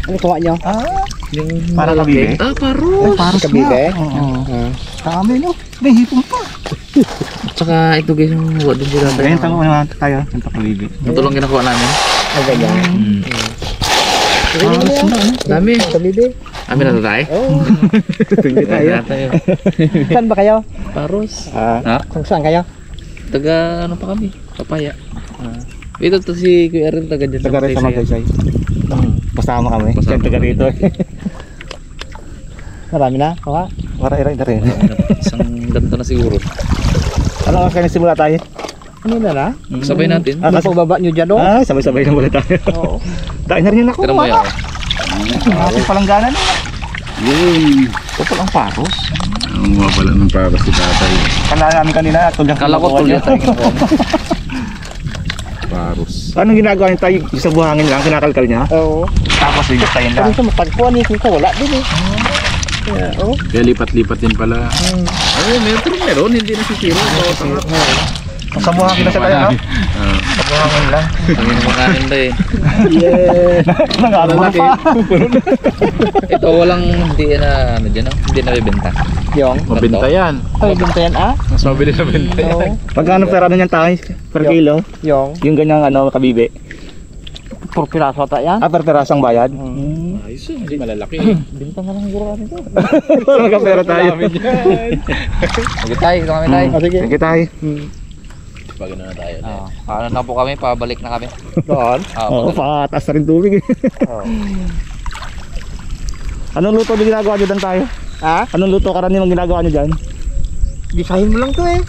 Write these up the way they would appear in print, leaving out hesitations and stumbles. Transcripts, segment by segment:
Ano kuha nyo? Yung Parang kabibe? paros. Paros Kabibe? Oo. Dami no. May hipon pa. Tsaka ito guys yung buwan din sila tayo. Ganyan tayo tayo. Ito kabibe. Ito lang ginakuha namin. Ang ganyan. Paros na. Dami. Kabibe. Amin na ito tayo. Oo. Tingin tayo. Saan ba kayo? Paros. Kung saan kayo? Taga ano pa kami? Papaya. Ito to si Kuya Rin taga dyan. Taga rin sa Magaysay. Kasama kami. Kasama Taga kami. rito. Marami na? Kuha? Maray-ray na rin. Isang ganito na siguro. Ano nga kaya simula tayo? Ano na na? Sabay natin. Ano pagbaba nyo dyan o? Sabay-sabay na mula tayo. Oo. Tayo na rin ako. Tira mo yan. Ating palangganan. Yun. Ito palang paros. Ang mga pala ng paras si tatay. Kala namin kanina. Kala ko tuloy tayo ginawa. Paros. Anong ginagawa niya tayo? Sa buhangin lang, kinakalkal niya. Oo. Tapos ikot tayo Pero lang. sa matagpuan ni Kiko, wala din eh. Oo. Kaya lipat-lipat din pala. Ay, meron. Hindi na si Siro. Sa buhangin na sila yan, no? Sa buhangin lang. Ang ino makanin tayo eh. Nangabang pa. Ito walang hindi na ano dyan. Hindi na bibenta. Yung. Mabenta yan. Ay, ganito yan ah. Mas mabili na benta yan. Oo. Pagkano pera na niyan tayo? Per kilo? Yung. Yung ganyang kabibe. Por piraso ata yan. Per perasong bayad. Ayos yun. Hindi malalaki. Binta na lang siguro kami ito. Para magkapera tayo. Sige tayo. Ito kami tayo. Sige. Sige tayo. Pag ano na tayo. Ano na po kami. Pabalik na kami. Doon. Oo, pataas na rin tubig. Anong luto din ginagawa nyo dyan tayo? Ha? Anong luto karaniwang ginagawa nyo dyan? Gisahin mo lang to eh.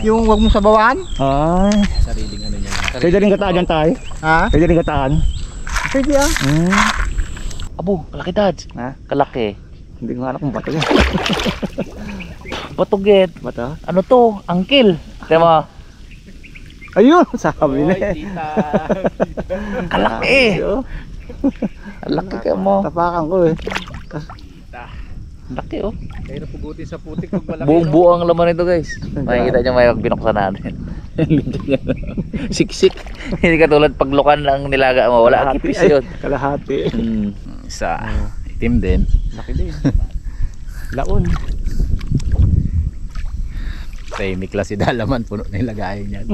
Yung wag mo sabawan. Ay. Sariling ano niya. Pwede rin gataan dyan tayo. Ha? Pwede rin gataan. Pwede ah. Abo, kalaki dads. Ha? Kalaki. Hindi ko alam kung bato yan. Batuget. Bato? Ano to? Angkil. Diba? Ayun! Sabi na eh. Kalaki. Kalaki ka mo. Tapakan ko eh. Laki oh. Kaya napugutin sa putik pag malaki. Buong-buo ang laman nito guys. Makikita nyo may binuksan natin. Siksik. Hindi katulad paglukan ng nilaga mo. Wala kipis yun. Kalahati. Isa. Itim din. Laki din. Laon. Tahimik lang si Dalaman. Puno na yung lagayan niyan.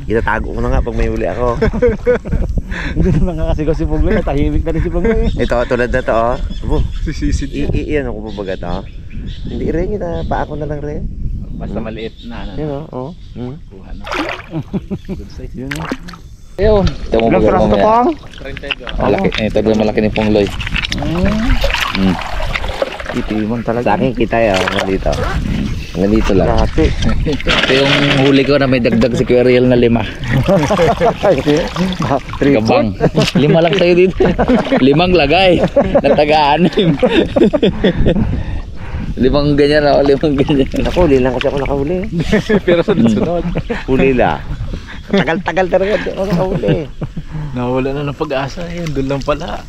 Itatago ko na nga pag may uli ako. Hindi naman nga kasi ko si Pugloy. Tahimik na rin si Pugloy. Ito, tulad na to, oh. Abo, Sisisid niya. iyan ako pa baga to. Hindi rin, pa ako na lang rin. Basta maliit na. Yun, oh. Kuha na. Good size. Yun. Ayun. Ito mo Ilang bugal peraso mo to yan. pang? Malaki. Ito yung malaki ni Pongloy. Itiman Sa talaga. akin kita yun, dito. Nandito lang. Kalahati. Ito yung huli ko na may dagdag si Kuya Riel na 5. Kabang. 5 lang sa'yo dito. 5 lagay. Natagaan. 5 ganyan ako. 5 ganyan. Ako, huli lang kasi ako nakahuli. Pero sunod-sunod. Huli lang. Tagal-tagal talaga di ako nakahuli. Nawala na ng pag-asa. Yan, doon lang pala.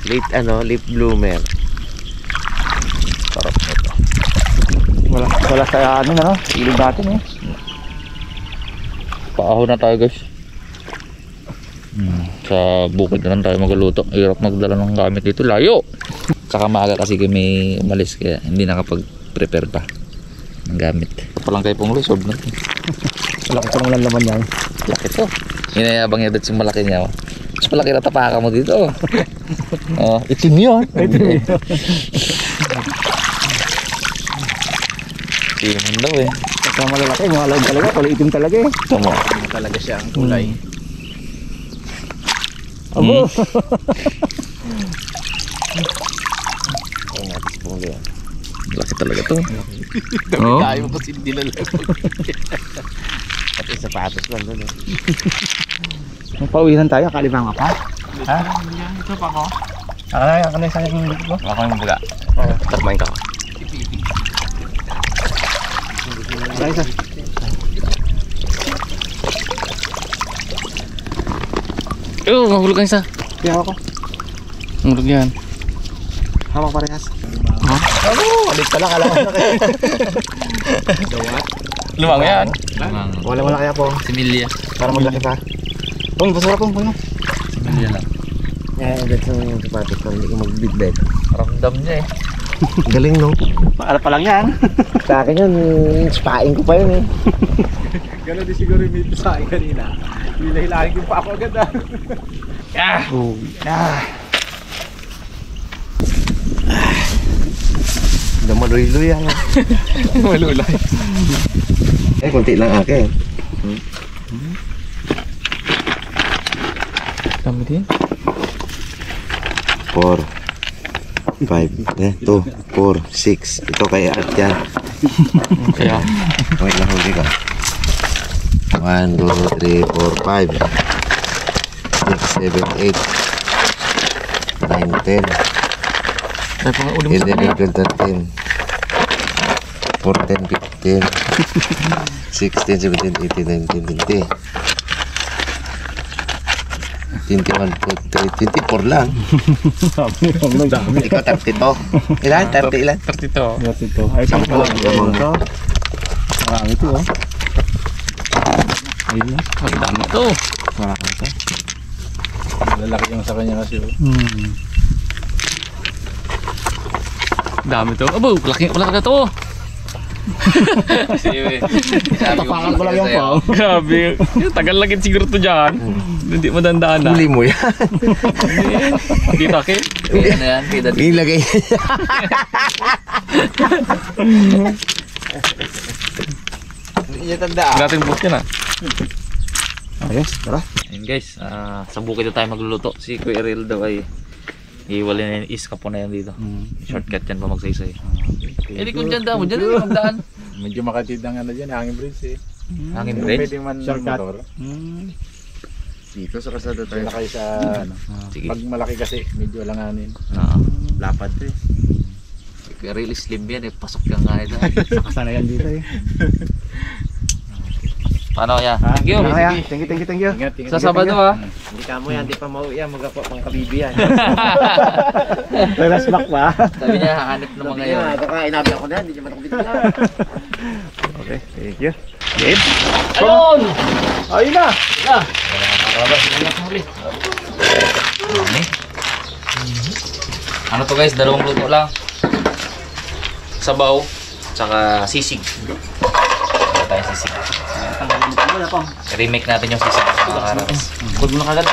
Late bloomer. Sarap nito. Wala sa ano na, ilog natin eh. Paahon na tayo guys. Sa bukid na lang tayo magluluto. Hirap magdala ng gamit dito. Layo! Saka maaga kasi kami umalis kaya hindi nakapag-prepare pa ng gamit. Palang kayo pong resolve na. Wala ko lang laman yan. Laki to. Inayabang niya dito yung malaki niya. Oh. Mas malaki na tapaka mo dito. Oh, itim yun. Itim daw eh. Pagka malalaki, mga alag talaga, kulay itim talaga eh. Tama. Ano talaga siya ang kulay. Abo! Ay, natin si Pungli yan. Laki talaga to. Dami Oh. tayo kasi hindi lang. Pati sapatos lang doon. Magpawisan tayo, kalibang ka pa. Ha? Ito pa ko. Ako na isang yung ko. Ako yung baga. Tarmain ka. Isa. Oh, mahulog ang isa. Kaya ako. Mahulog yan. Hawak parehas. Ulit pala, kala ko na kayo. Lumang yan. Wala kaya po. Similya. Para maglaki pa. Pong, basura pong, pong. Yan lang. That's yung sapatos ko, hindi ko mag-big-bed. Ramdam niya eh. Galing, no? Paala pa lang yan. Sa akin yun, spaing ko pa yun eh. Gano'n din siguro yung mito sa akin kanina. Hilahilahin ko pa ako agad ah. Maluloy yan. Malulay. Eh, kunti lang akin. Dami din. 4 5 2 4 6. Ito kay Art yan. Kaya. Wait lang, huli ka. 1 2 3 4 5 6 7 8 9 10 Ay, pang ulim sa 11 kanya. 12 13 14 15 16 17 18 19 20 21 24 lang. Ikaw 32. Ilan? 30 ilan? 32. Ay, pang pala. Ito. Marami ito oh. Ayun na. Ang dami ito. Marami ito. Lalaki yung sa kanya kasi. Dami ito. Abo, laki talaga ito. Tapakan ko lang yung pao. Grabe. Tagal lagi siguro ito dyan. Hindi madandaan na. Huli mo yan. Hindi takip. Ano yan? Ilagay. Hindi niya tandaan. Natin book yan ah. Ayos, tara. Ayun guys, sa bukid na tayo magluluto. Si Kuya Ariel daw ay iwalay na yung iska po na yan dito. Shortcut yan pa magsaysay. Hindi kung dyan daan mo, dyan na magdaan. Medyo makatid ang ano dyan, hangin bridge eh. Hangin bridge? Pwede man Shortcut. motor. Dito sa kasada tayo. Kaya kayo sa ano. Sige. Pag malaki kasi, medyo alanganin. Lapad to eh. Si Kuya Ariel slim yan eh, pasok ka nga ito. Kasanayan dito eh. Paano kaya? Thank you. Thank you. Ingat, ingat. Sa Sabado ah. Hindi ka mo yan, hindi pa mauwi yan. Magapo pang kabibi yan. Last back pa. Sabi niya, hanip naman Sabi ngayon. niya, baka inabi ako na yan. Hindi niya man ako bitin na. Okay, thank you. Ayun! Ayun na. Nakalabas na huli. Ano to guys, dalawang luto lang. Sabaw, tsaka sisig. Wala tayong sisig. Remake natin yung sisig. Huwag mo na kagad.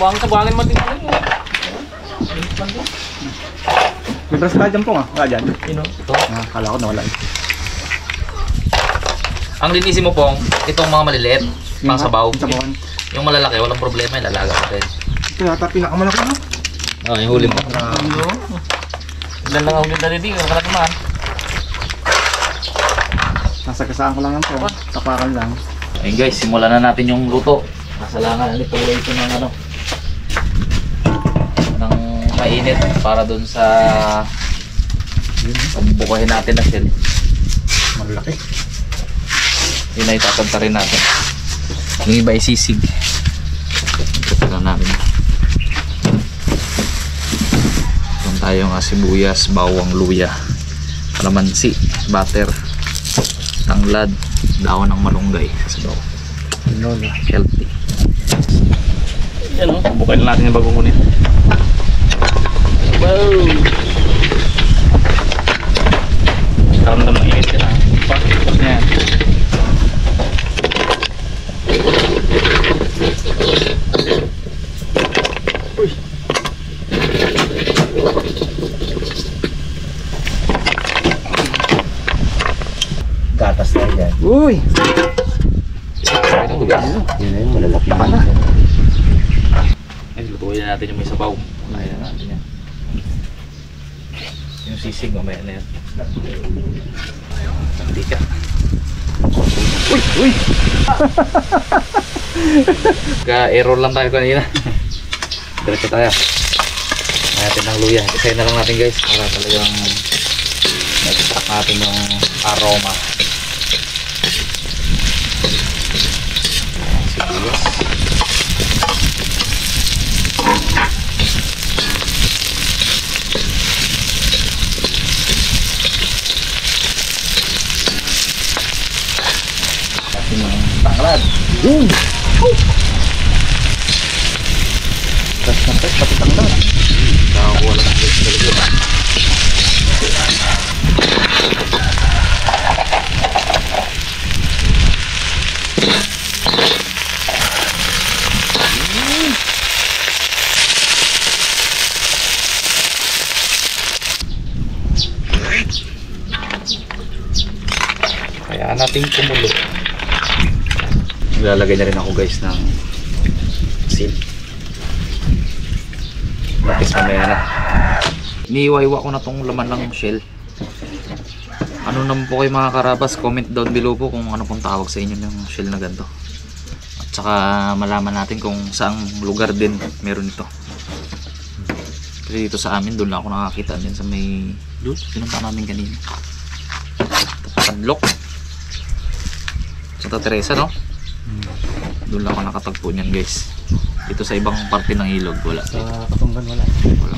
Buhangin mo din natin. May brass ka dyan po nga. Wala dyan. Ito. Kala ko nawala eh. Ang linisin mo pong, itong mga maliliit, pang sabaw. Sabawan. Yung malalaki, walang problema, ilalaga ko rin. Ito yata pinakamalaki no? Oh, yung huli mo. Ilan lang ang huli na rin, yung kalaki man. Nasagasaan ko lang yan po. Tapakan lang. Ayun guys, simulan na natin yung luto. Kasalangan ulit po ito ng ano, ng mainit para dun sa bukuhin natin na shell. Malaki. Yun ay tatanta rin natin. Yung iba ay sisig. Ito lang namin. Doon tayo nga sibuyas, bawang, luya, kalamansi, butter, tanglad, dahon ng malunggay sa bawang. Healthy. Yan o, bukain natin yung bagong kunin. Wow! Karamdam ng init yan ha. Pas na yan. Gatas tayo dyan. Uy! Yun na yung malalaki pa na. Ay, lutuin na natin yung may sabaw. Kaya na natin yan. Yung sisig, mamaya na yan. Hindi ka. Uy! Ka-error lang tayo kanina. Diretso tayo. Natin ng luya. Isayin na lang natin guys. Para talagang nag-start natin yung aroma. Sibuyas. Tapos na pet, pati tanggal. Nakakuha lang ng guys talaga. Kaya natin kumulo. Nilalagay na rin ako guys ng seal. Bakit mamaya na. Iniiwa-iwa ko na tong laman ng shell. Ano naman po kayo mga karabas, comment down below po kung ano pong tawag sa inyo ng shell na ganito. At saka malaman natin kung saang lugar din meron ito. Kasi dito sa amin, doon lang ako nakakita din sa may doon, pinunta namin kanina. Padlock. Santa Teresa, no? Doon lang ako nakatagpo niyan guys. Dito sa ibang parte ng ilog, wala. Sa Katunggan wala. Wala.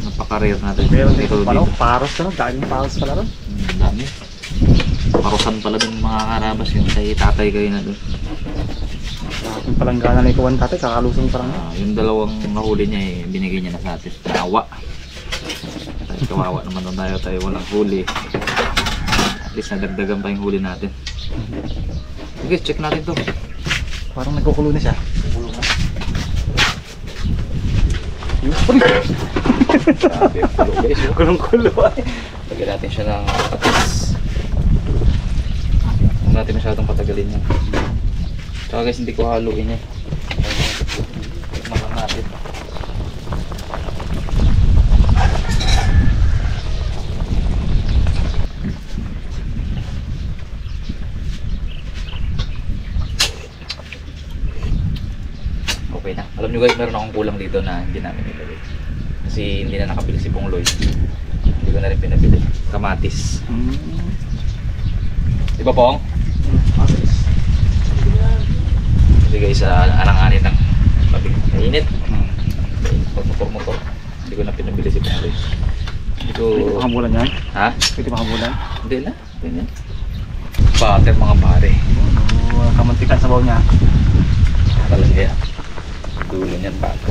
Napaka-rare natin. Meron dito dito. pala, paros ka no? Daming paros pala ron. Dami. Parusan pala dun mga karabas yung kay tatay kayo na dun. Ating palanggana na ikawan tatay, kakalusong parang Yung dalawang nahuli niya eh, binigay niya na sa atin. Kawa. Tayo kawawa naman nung tayo walang huli. At least nadagdagan pa yung huli natin. Okay, check natin to. parang nagkukulo na siya. Grabe yung kulo guys. Kulong-kulo ay. Lagyan natin siya ng patis. Huwag natin masyadong patagalin yan. Tsaka guys, hindi ko haluin yan. Tikman lang natin. Okay na. Alam nyo guys, meron akong kulang dito na hindi namin nilagay. Kasi hindi na nakabili si Pong Lloyd. Hindi ko na rin pinabili. Kamatis. Di ba Pong? Kasi guys, alang-anin ng mainit. Motor-motor. Hindi ko na pinabili si Pong Lloyd. Ito... Pwede makabulan yan? Ha? Pwede makabulan? Hindi na. Ganyan. Butter mga pare. Kamantikan sa baw niya. Talaga yan. Dulo niyan butter.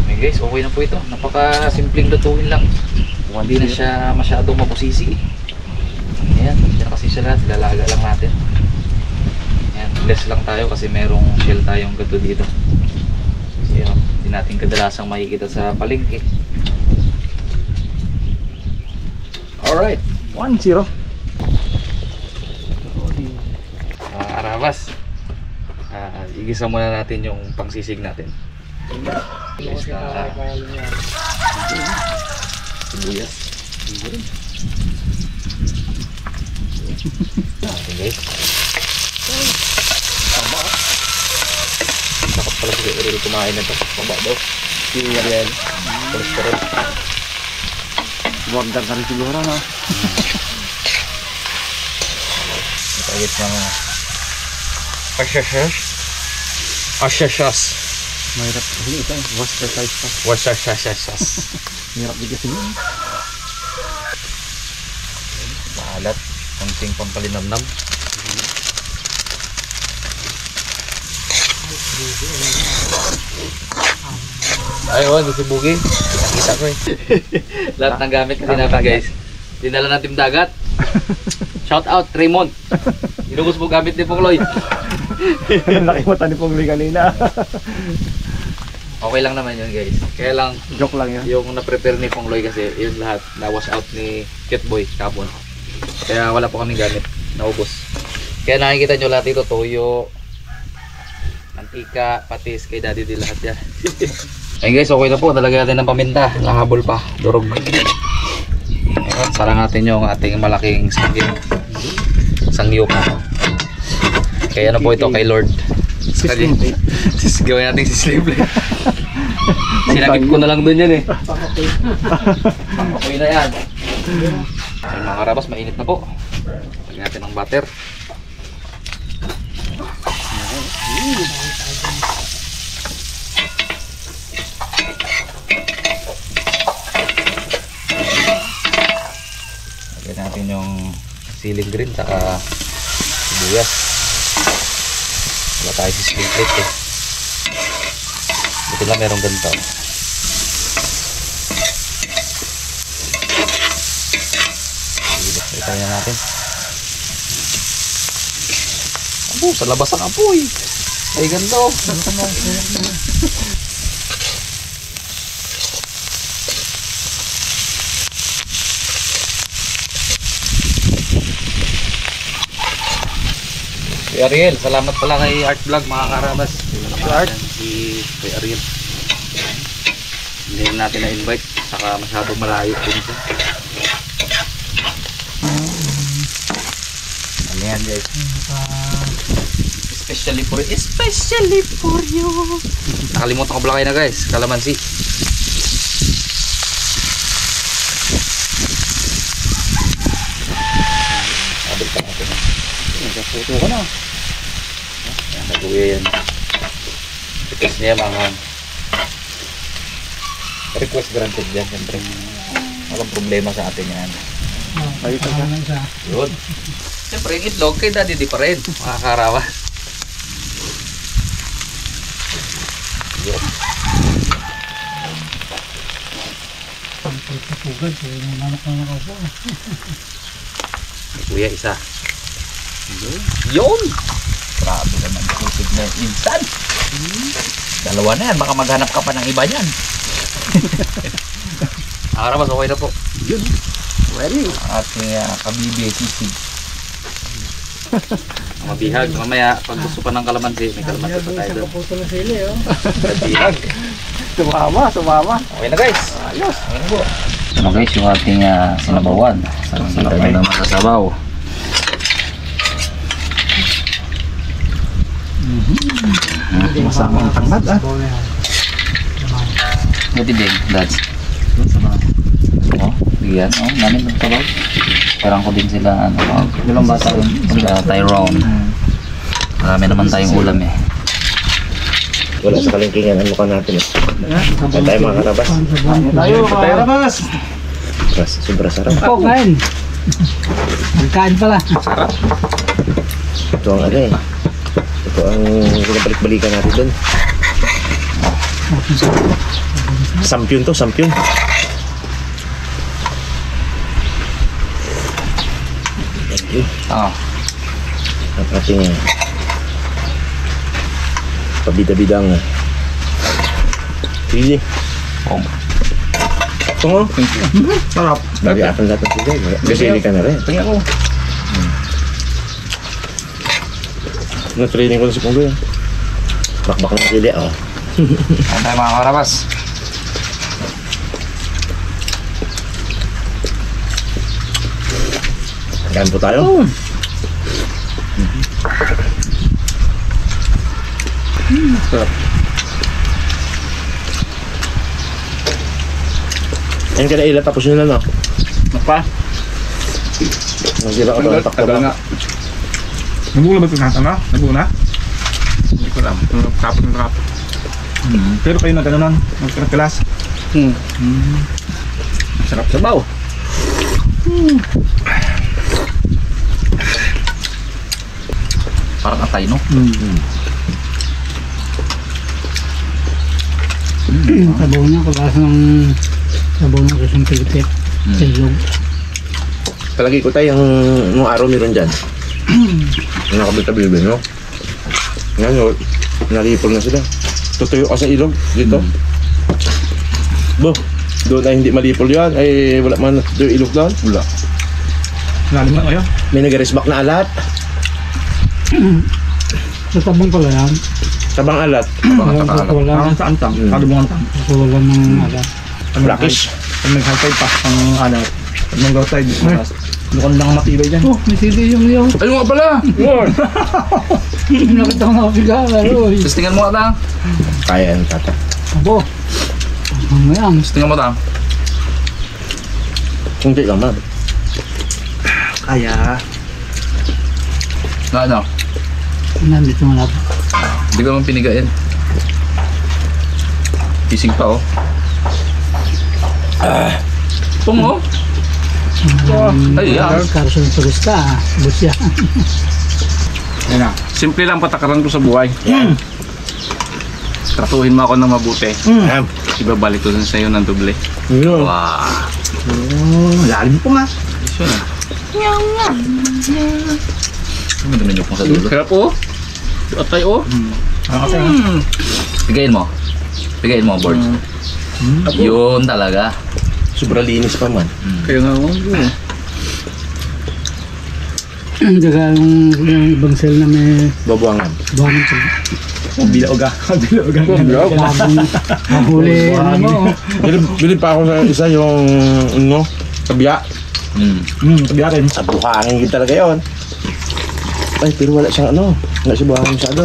Okay guys, okay na po ito. Napaka-simpleng lutuin lang. Hindi na siya masyadong mabusisi. Ayan, hindi na kasi siya lahat. Lalaga lang natin. Ayan, less lang tayo kasi merong shell tayong gato dito. Kasi hindi natin kadalasang makikita sa palengke. Alright. 1-0. Arabas. Igisa muna natin yung pangsisig natin. Guys, sibuyas. Natin guys. Sakap pala si Gabriel kumain na ito. Paba daw. Si Ariel. Cholesterol. Huwag na rin siguro no? Matagit ng Asyashas. Mahirap kasi ito eh. Worcestershire sauce. Wasyashashas. Mahirap din kasi yun. Maalat. Konting pampalinamnam. Ay, oh, ito si Bugi. Nakita ko eh. Lahat ng gamit kasi namin guys. Dinala natin dagat. Shout out Raymond. Inubos mo gamit ni Pong Lloyd. Laki mata ni Pongli kanina. Okay lang naman yun guys. Kaya lang Joke lang yun. yung na-prepare ni Pong Lloyd kasi yun lahat na-wash out ni Cute Boy kapon. Kaya wala po kaming gamit. Naubos. Kaya nakikita nyo lahat ito. Toyo, mantika, patis, kay Daddy di lahat yan. Ayun guys, okay na po. Nalagyan natin ng paminta. Nahabol pa. Durog. Ayun, sarang natin yung ating malaking sangyo pa. Kaya ano po ito kay Lord. Gawin natin si slave. Sinagip ko na lang dun yan eh. Okay na yan. Ayun mga karabas, mainit na po. Lagyan natin ng butter. siling green saka sibuyas. Wala tayo sa split eh. Buti lang merong ganito. Ito na natin. Abo, sa labas ang apoy. Ay, ganito. Si Ariel, salamat pala kay Art Vlog mga karabas. Si Ariel. Hindi natin na-invite, saka masyadong malayo din siya. Ano yan guys? Especially for you. Nakalimutan ko pala kayo na guys, kalamansi. Sabit ka natin. Nagkaputo ko na. Yan, nag-uwi yan. Request niya mga request granted dyan siyempre. Walang problema sa atin yan. Yun. Siyempre yung itlog kay daddy di pa rin. Mga karawa. Yun. Kuya isa. Yun! Grabe naman kusig na instant. Dalawa na yan, baka maghanap ka pa ng iba yan. Aramas, okay na po. Yun. Well, ating kabibi, sisig. Mabihag, mamaya pag gusto pa ng kalamansi, may kalamansi pa tayo doon. Mabihag. Sumama. Okay na guys. Ayos. Okay na po. Ano guys, yung ating sinabawan. Sarap na naman sa sabaw. Masama ang tanglad Buti din, dads. Oh, bigyan. Oh, namin ng sabaw. Parang ko din sila, ilang bata rin. Sila Tyrone. Marami naman tayong ulam eh. Wala sa kalingkingan ang mukha natin. Kaya tayo mga karabas. Tayo mga karabas. Sobra sarap. Oh, kain. Magkain pala. Ito ang ano eh. Ito ang pinabalik-balikan natin doon. Sampyun to, sampyun. Thank you. Ang ating pabida-bidang sili. Ito nga. Sarap. Lagi akan lahat ng sili. Gasili ka na rin. Tingnan ko. Na-training ko na si Punggoy. Bakbak ng sili. Oh. Ano tayo mga karabas? Kain po tayo. Sarap. Ayun ka na ila tapos yun na no. Napa? Nagira ko ng takbo Tagal nga. na. Nabula ba ito natin na? Nabula? Hindi ko alam. Kapot ng kapot. Pero kayo na gano'n magkalas. Sarap sabaw. Parang atay no? Sabaw niya, kalasa ng sabaw ng kusong pilipit. Sa ilog. Palagi ko tayo yung araw meron dyan. Yung nakabita-bibi, no? Ngayon, no, nalipol na sila. Tutuyo ka sa ilog, dito. Bo, doon ay hindi malipol yan. Ay, wala man yung ilog doon. Wala. Lalim na kayo? May nag-resback na alat. Sa tabang pala yan. Sabang alat. Wala. Parang sa antang. Kalubong antang. Wala ng alat. Blackish. Pag nag-high tide pa ang alat. Pag nag-low tide, doon lang matibay dyan. Oh, may sili yung liyaw. Ayun nga pala! Nakita ko nga bigala. Tapos tingnan mo ka. Kaya yan, tata. Abo. Ano yan? Tapos tingnan mo ta. Hindi lang, man. Kaya. Na ano? Nandito nga lang. Hindi ko naman piniga yan. Pising pa oh. Ito mo. Ay, yan. Carson Turista, busya. Yan na. Simple lang patakaran ko sa buhay. Tratuhin mo ako ng mabuti. Ayan. Ibabalik ko sa iyo ng doble. Yun. Wow. Lalim po nga. Iso na. Ano naman yung sa dulo? Sarap oh. Atay oh. Pigayin mo. Pigayin mo, board. Yun talaga. Sobrang linis pa man. Kaya nga oh. Daga yung ibang cell na may Babuangan. buwangan po. Bilaog ah. Bilaog ah. Kailangan mahuli. Ano, Bilib pa ako sa isa yung ano, kabya. Tabi natin. Sa buhangin yun talaga yun. Ay, pero wala siyang ano. Wala siya buhangin masyado.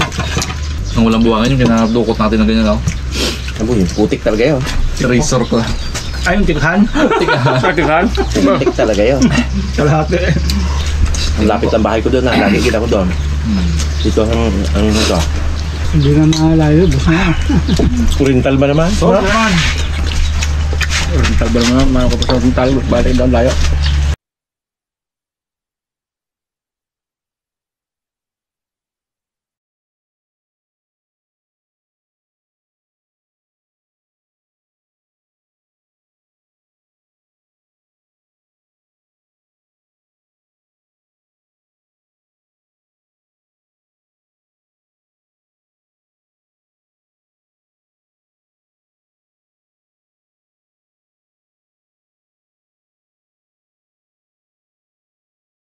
Nung walang buwangin yung pinadukot natin na ganyan, no? Ano yun? Putik talaga yun. Eraser ko. Ay, yung tikhan. Tikhan. Putik talaga yun. Kalahati. Ang lapit ng bahay ko doon. Lagi kita ko doon. Dito ang ito. hindi na malayo. Bus na. Oriental ba naman? Oh, naman. Oriental ba naman? Mga kapasang oriental. Balik daw layo.